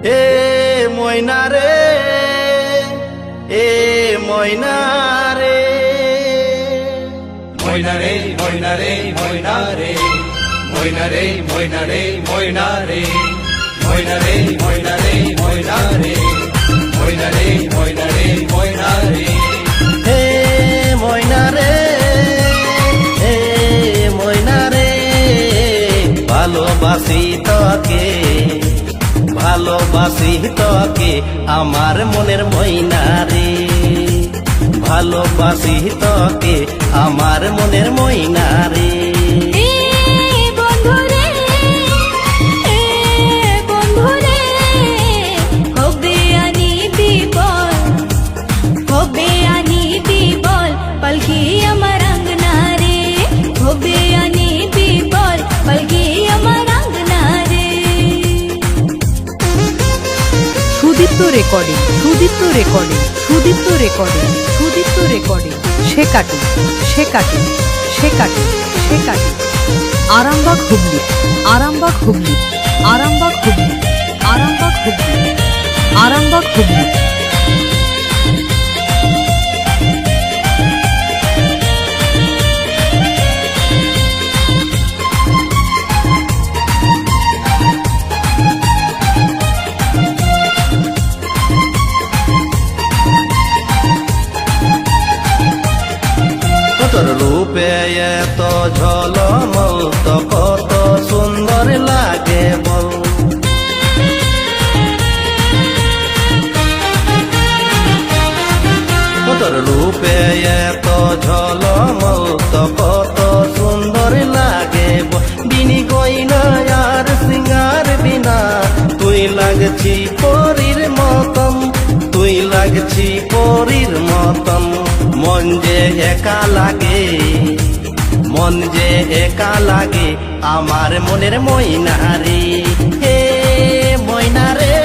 এ ময়না রে, এ ময়না রে, ময়না রে ময়না রে ময়না রে, ময়না রে ময়না রে ময়না রে, ময়না রে ময়না রে ময়না রে, ময়না রে ময়না রে ময়না রে। হে ময়না রে, হে ময়না রে, ভালোবাসি তোকে, ভালোবাসি তোকে আমার মনের ময়না রে, ভালোবাসি তোকে আমার মনের ময়না রে। Sudipta recording, Sudipta recording, Sudipta recording, Sudipta recording, শেকাটি শেকাটি শেকাটি শেকাটি, আরামবাগ হুগলি, আরামবাগ হুগলি, আরামবাগ হুগলি, আরামবাগ হুগলি, আরামবাগ হুগলি। তোর রূপে এত ঝলমল তো কত সুন্দর লাগে বল, তোর রূপে এত ঝলমল তো কত সুন্দর লাগে বল। বিনি গয়না আর সিঙ্গার বিনা তুই লাগছি পরীর মতন, তুই লাগছি পরীর মতন। মন যে একা লাগে, মন যে একা লাগে আমার মনের ময়না রে, হে ময়না রে।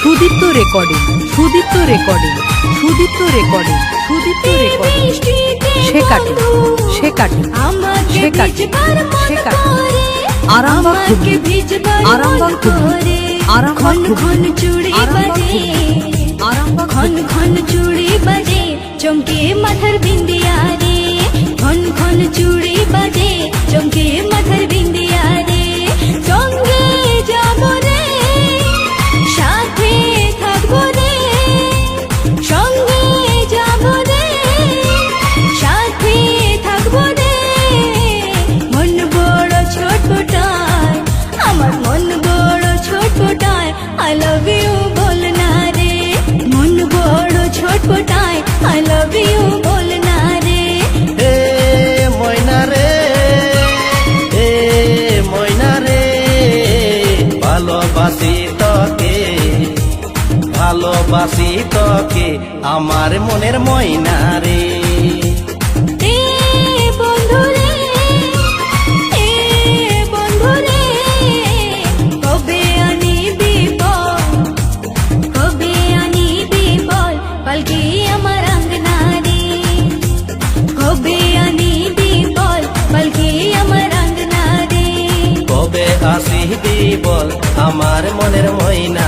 Sudipta recording, Sudipta recording, Sudipta recording, Sudipta recording, শেকাটি শেকাটি শেকাটি শেকাটি, আরামবাগ হুগলি, আরামবাগ হুগলি, আরামবাগ হুগলি, আরামবাগ হুগলি, আরামবাগ খন খন চুড়ি বাজে চমকে মাথার বিন্দিয়া রে, খন খন চুড়ি বাজে চমকে মাথার বিন্দিয়া রে। সঙ্গে যাবো রে, সাথে থাকবো রে, সঙ্গে যাবো রে, সাথে থাকবো রে। মন বড় ছটফটায়, আমার মন বড় ছটফটায়, আই লাভ ইউ বল না রে। মন বড় ছটফটায়, আই লাভ ইউ বল না রে। হে ময়না রে, হে ময়না রে, ভালোবাসি তোকে, ভালোবাসি তোকে আমার মনের ময়না রে। এ বন্ধু রে, এ বন্ধু রে, কবে আনিবি বল, কবে আনিবি বল, পালকি আমার আঙ্গনা রে। কবে আনিবি বল, পালকি আমার আঙ্গনা রে। কবে আসিবি বল আমার মনের ময়না